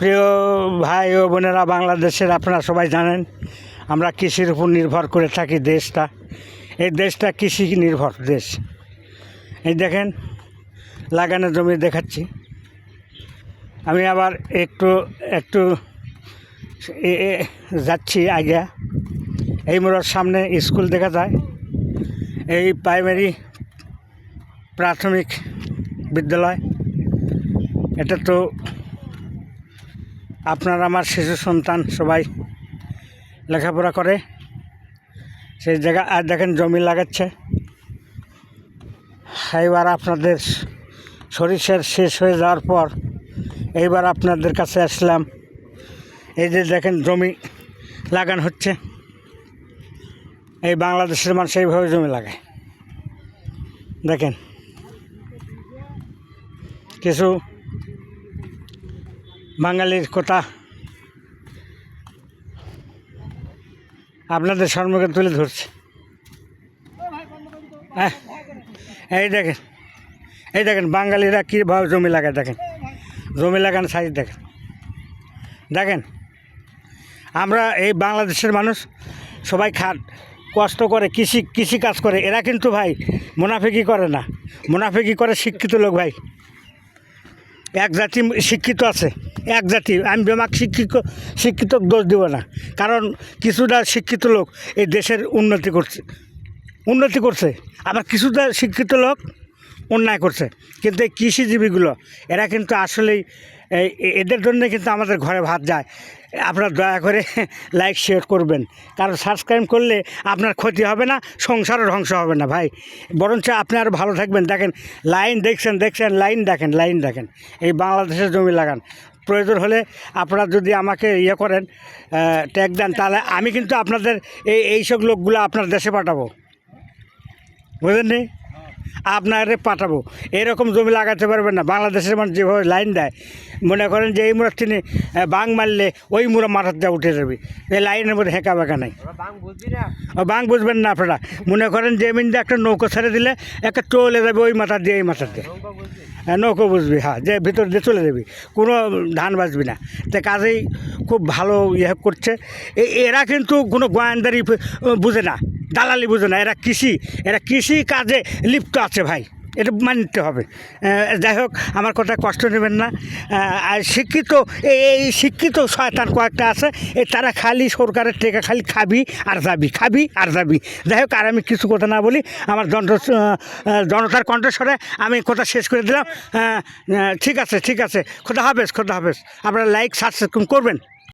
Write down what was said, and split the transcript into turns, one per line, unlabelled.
প্রিয় ভাই ও বোনেরা, বাংলাদেশের আপনারা সবাই জানেন আমরা কৃষির উপর নির্ভর করে থাকি। এই দেশটা কৃষি নির্ভর দেশ। এই দেখেন লাগানো জমি দেখাচ্ছি। আমি আবার একটু যাচ্ছি আগে। এই মোড়ের সামনে স্কুল দেখা যায়, এই প্রাইমারি প্রাথমিক বিদ্যালয়। এটা তো আপনার আমার শিশু সন্তান সবাই লেখাপড়া করে সেই জায়গা। আর দেখেন জমি লাগাচ্ছে। এইবার আপনাদের সরিষার শেষ হয়ে যাওয়ার পর এইবার আপনাদের কাছে আসলাম। এই যে দেখেন জমি লাগানো হচ্ছে। এই বাংলাদেশের মানুষ এইভাবে জমি লাগায়। দেখেন কিছু বাঙালির কথা আপনাদের সম্মুখে তুলে ধরছে। হ্যাঁ, এই দেখেন বাঙালিরা কীভাবে জমি লাগায়। দেখেন জমি লাগানো সাইজ দেখেন। আমরা এই বাংলাদেশের মানুষ সবাই কষ্ট করে কৃষি কাজ করে। এরা কিন্তু ভাই মুনাফিকি করে না, মুনাফিকি করে শিক্ষিত লোক ভাই। এক জাতি শিক্ষিত আছে, এক জাতি। আমি বেমাক শিক্ষিত দোষ দেব না, কারণ কিছুটা শিক্ষিত লোক এই দেশের উন্নতি করছে, আবার কিছুটা শিক্ষিত লোক অন্যায় করছে। কিন্তু এই কৃষিজীবীগুলো এরা কিন্তু আসলেই এদের জন্যে কিন্তু আমাদের ঘরে ভাত যায়। আপনারা দয়া করে লাইক শেয়ার করবেন, কারণ সাবস্ক্রাইব করলে আপনার ক্ষতি হবে না, সংসারও ধ্বংস হবে না ভাই, বরঞ্চ আপনি আরও ভালো থাকবেন। দেখেন লাইন দেখছেন লাইন দেখেন। এই বাংলাদেশের জমি লাগান। প্রয়োজন হলে আপনারা যদি আমাকে করেন, ট্যাগ দেন, তাহলে আমি কিন্তু আপনাদের এইসব লোকগুলো আপনার দেশে পাঠাবো, বুঝলেন? আপনারে পাঠাবো। এরকম জমি লাগাতে পারবেন না। বাংলাদেশের মানুষ যেভাবে লাইন দেয়, মনে করেন যে এই মুড়ার তিনি বাং মারলে ওই মুড়া মাথার দিয়ে উঠে যাবে। এই লাইনের মধ্যে হেঁকা বেঁকা নাই। বাং বুঝবেন না আপনারা। মনে করেন যে মিন দিয়ে একটা নৌকো ছেড়ে দিলে একটা চলে যাবে ওই মাথা দিয়ে এই মাথা দিয়ে। নৌকো বুঝবি, হ্যাঁ, যে ভিতর দিয়ে চলে যাবি, কোনো ধান বাঁচবি না। তো কাজেই খুব ভালো করছে। এরা কিন্তু কোনো গোয়েন্দারি বুঝে না, দালালি বুঝে না। এরা কৃষি কাজে লিপ্ত আছে ভাই, এটা মানতে হবে। যাই হোক, আমার কথা কষ্ট নেবেন না। আর শিক্ষিত শয়তান কয়েকটা আছে, তারা খালি সরকারের টেকা খালি খাবি আর যাবি। যাই হোক, আর আমি কিছু কথা না বলি, আমার জনতার কণ্ঠস্বরে আমি কথা শেষ করে দিলাম। ঠিক আছে, খোদা হাফেজ। আপনারা লাইক সাবস্ক্রাইব করবেন।